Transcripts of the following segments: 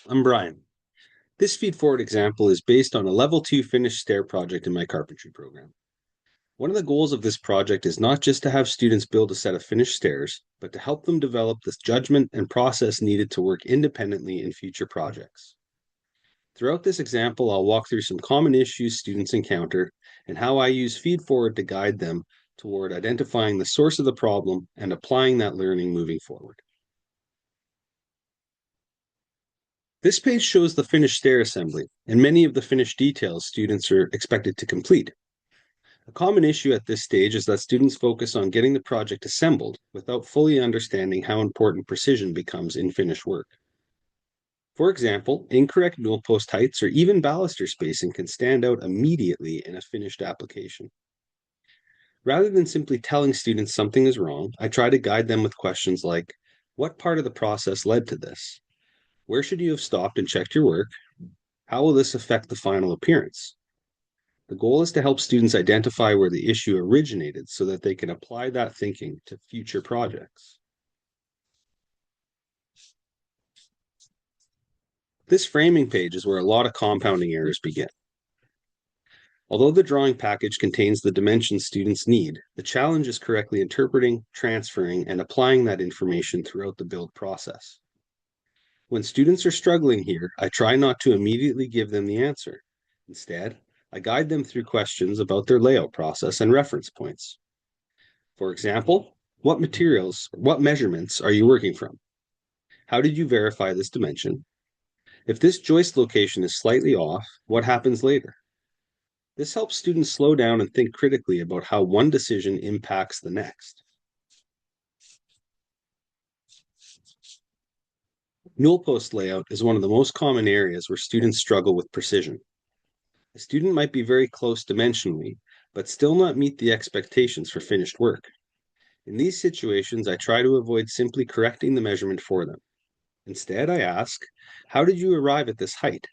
I'm Brian. This feedforward example is based on a level 2 finished stair project in my carpentry program. One of the goals of this project is not just to have students build a set of finished stairs, but to help them develop the judgment and process needed to work independently in future projects. Throughout this example, I'll walk through some common issues students encounter and how I use feedforward to guide them toward identifying the source of the problem and applying that learning moving forward. This page shows the finished stair assembly and many of the finished details students are expected to complete. A common issue at this stage is that students focus on getting the project assembled without fully understanding how important precision becomes in finished work. For example, incorrect newel post heights or even baluster spacing can stand out immediately in a finished application. Rather than simply telling students something is wrong, I try to guide them with questions like, what part of the process led to this? Where should you have stopped and checked your work? How will this affect the final appearance? The goal is to help students identify where the issue originated so that they can apply that thinking to future projects. This framing page is where a lot of compounding errors begin. Although the drawing package contains the dimensions students need, the challenge is correctly interpreting, transferring, and applying that information throughout the build process. When students are struggling here, I try not to immediately give them the answer. Instead, I guide them through questions about their layout process and reference points. For example, what measurements are you working from? How did you verify this dimension? If this joist location is slightly off, what happens later? This helps students slow down and think critically about how one decision impacts the next. Newel post layout is one of the most common areas where students struggle with precision. A student might be very close dimensionally, but still not meet the expectations for finished work. In these situations, I try to avoid simply correcting the measurement for them. Instead, I ask, how did you arrive at this height?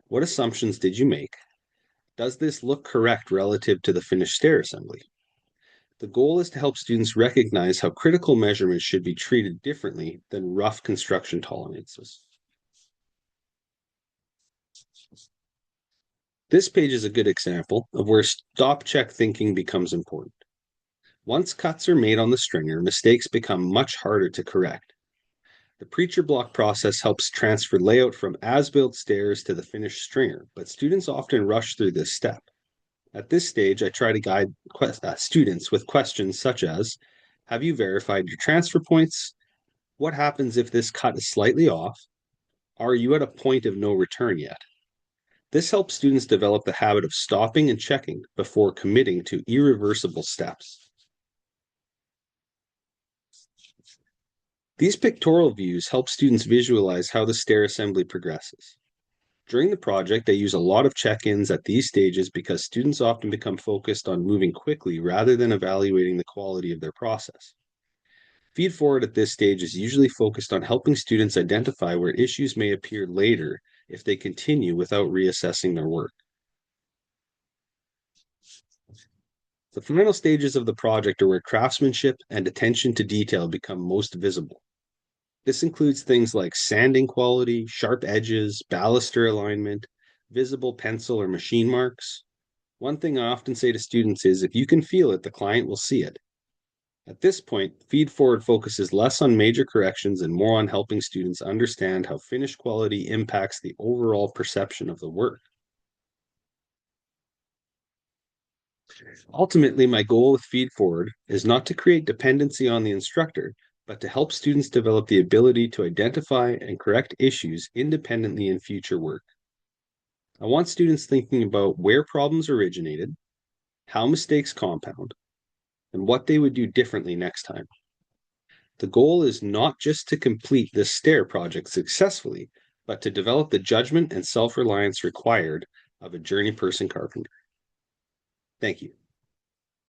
What assumptions did you make? Does this look correct relative to the finished stair assembly? The goal is to help students recognize how critical measurements should be treated differently than rough construction tolerances. This page is a good example of where stop-check thinking becomes important. Once cuts are made on the stringer, mistakes become much harder to correct. The preacher block process helps transfer layout from as-built stairs to the finished stringer, but students often rush through this step. At this stage, I try to guide students with questions such as, have you verified your transfer points? What happens if this cut is slightly off? Are you at a point of no return yet? This helps students develop the habit of stopping and checking before committing to irreversible steps. These pictorial views help students visualize how the stair assembly progresses. During the project, I use a lot of check-ins at these stages because students often become focused on moving quickly rather than evaluating the quality of their process. Feedforward at this stage is usually focused on helping students identify where issues may appear later if they continue without reassessing their work. The final stages of the project are where craftsmanship and attention to detail become most visible. This includes things like sanding quality, sharp edges, baluster alignment, visible pencil or machine marks. One thing I often say to students is, if you can feel it, the client will see it. At this point, Feedforward focuses less on major corrections and more on helping students understand how finished quality impacts the overall perception of the work. Ultimately, my goal with Feedforward is not to create dependency on the instructor, but to help students develop the ability to identify and correct issues independently in future work. I want students thinking about where problems originated, how mistakes compound, and what they would do differently next time. The goal is not just to complete this stair project successfully, but to develop the judgment and self-reliance required of a journey person carpenter. Thank you.